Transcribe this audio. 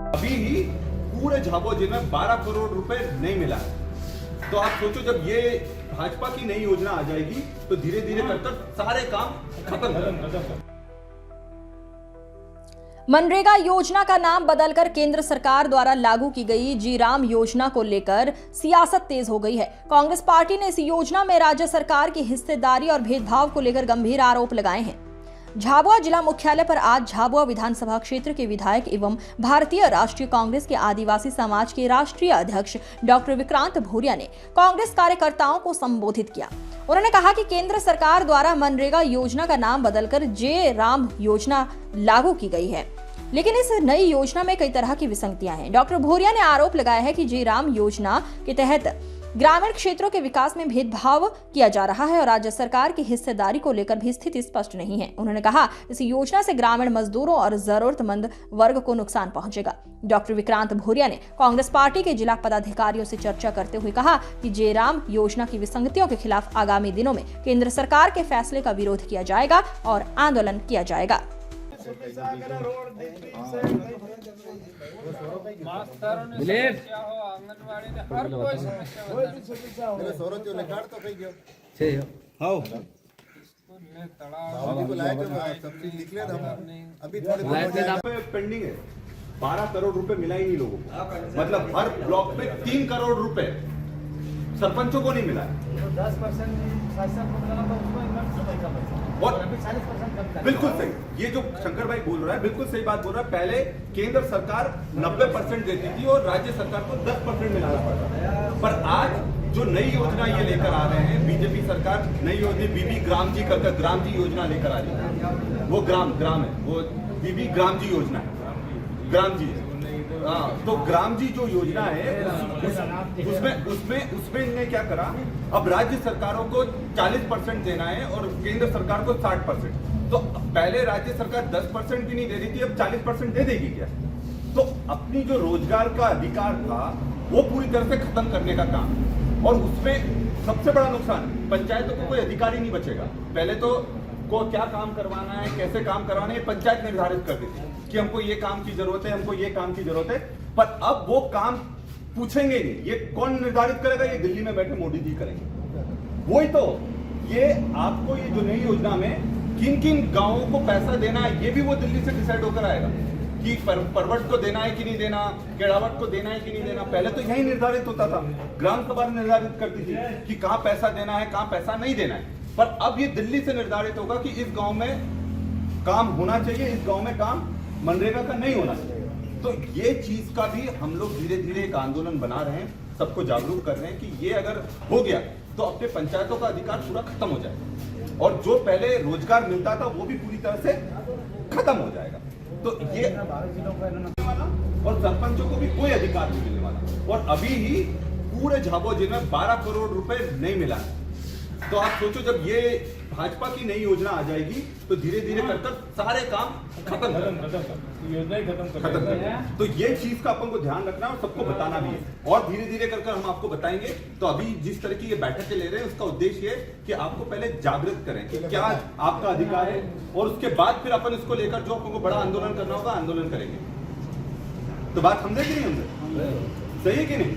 अभी ही पूरे झाबुआ जिले में 12 करोड़ रुपए नहीं मिला है। तो आप सोचो जब ये भाजपा की नई योजना आ जाएगी तो धीरे धीरे कर सारे काम खत्म। मनरेगा योजना का नाम बदलकर केंद्र सरकार द्वारा लागू की गई जी राम योजना को लेकर सियासत तेज हो गई है। कांग्रेस पार्टी ने इस योजना में राज्य सरकार की हिस्सेदारी और भेदभाव को लेकर गंभीर आरोप लगाए हैं। झाबुआ जिला मुख्यालय पर आज झाबुआ विधानसभा क्षेत्र के विधायक एवं भारतीय राष्ट्रीय कांग्रेस के आदिवासी समाज के राष्ट्रीय अध्यक्ष डॉक्टर विक्रांत भूरिया ने कांग्रेस कार्यकर्ताओं को संबोधित किया। उन्होंने कहा कि केंद्र सरकार द्वारा मनरेगा योजना का नाम बदलकर जे राम योजना लागू की गई है, लेकिन इस नई योजना में कई तरह की विसंगतियां हैं। डॉक्टर भूरिया ने आरोप लगाया है कि जे राम योजना के तहत ग्रामीण क्षेत्रों के विकास में भेदभाव किया जा रहा है और राज्य सरकार की हिस्सेदारी को लेकर भी स्थिति स्पष्ट नहीं है। उन्होंने कहा इस योजना से ग्रामीण मजदूरों और जरूरतमंद वर्ग को नुकसान पहुंचेगा। डॉक्टर विक्रांत भूरिया ने कांग्रेस पार्टी के जिला पदाधिकारियों से चर्चा करते हुए कहा कि जे राम योजना की विसंगतियों के खिलाफ आगामी दिनों में केंद्र सरकार के फैसले का विरोध किया जाएगा और आंदोलन किया जाएगा। पेंडिंग है, 12 करोड़ रुपए मिला ही नहीं लोगों को। मतलब हर ब्लॉक में 3 करोड़ रुपए सरपंचों को नहीं मिला है। 10% और बिल्कुल सही, ये जो शंकर भाई बोल रहा है बिल्कुल सही बात बोल रहा है। पहले केंद्र सरकार 90% देती थी और राज्य सरकार को 10% मिलाना पड़ता था। पर आज जो नई योजना ये लेकर आ रहे हैं बीजेपी सरकार, नई योजना बीबी ग्राम जी कर ग्राम जी योजना लेकर आ रही है। वो ग्राम है, वो बीबी ग्राम जी योजना है, ग्राम जी है। तो ग्राम जी जो योजना है उसमें इन्होंने क्या करा, अब राज्य सरकारों को 40% देना है और केंद्र सरकार को 60%। तो पहले राज्य सरकार 10% भी नहीं दे रही थी, अब 40% दे देगी क्या? तो अपनी जो रोजगार का अधिकार था वो पूरी तरह से खत्म करने का काम। और उसमें सबसे बड़ा नुकसान, पंचायतों को कोई अधिकार ही नहीं बचेगा। पहले तो को क्या काम करवाना है, कैसे काम करवाना है, पंचायत निर्धारित कर देती है कि हमको ये काम की जरूरत है, हमको ये काम की जरूरत है। पर अब वो काम पूछेंगे नहीं, ये कौन निर्धारित करेगा? ये दिल्ली में बैठे मोदी जी करेंगे। वही तो, ये आपको ये जो नई योजना में किन किन गांवों को पैसा देना है ये भी वो दिल्ली से डिसाइड होकर आएगा कि परवट को देना है कि नहीं देना, केड़ावट को देना है कि नहीं देना। पहले तो यही निर्धारित होता था, ग्राम सभा निर्धारित करती थी कि कहाँ पैसा देना है, कहाँ पैसा नहीं देना है। पर अब ये दिल्ली से निर्धारित होगा कि इस गांव में काम होना चाहिए, इस गांव में काम मनरेगा का नहीं होना चाहिए। तो ये चीज का भी हम लोग धीरे धीरे एक आंदोलन बना रहे हैं, सबको जागरूक कर रहे हैं कि ये अगर हो गया तो अपने पंचायतों का अधिकार पूरा खत्म हो जाएगा और जो पहले रोजगार मिलता था वो भी पूरी तरह से खत्म हो जाएगा। तो ये और सरपंचों को भी कोई अधिकार नहीं मिलने वाला। और अभी ही पूरे झाबुआ जिले में 12 करोड़ रुपए नहीं मिला है। तो आप सोचो जब ये भाजपा की नई योजना आ जाएगी तो धीरे धीरे कर सारे काम खत्म तो ये चीज का अपन को ध्यान रखना है और सबको बताना भी है। और धीरे धीरे कर हम आपको बताएंगे। तो अभी जिस तरह की ये बैठकें ले रहे हैं उसका उद्देश्य है कि आपको पहले जागृत करें कि क्या आपका अधिकार है और उसके बाद फिर अपन इसको लेकर जो अपन को बड़ा आंदोलन करना होगा आंदोलन करेंगे। तो बात समझे कि नहीं, हमसे सही है कि नहीं?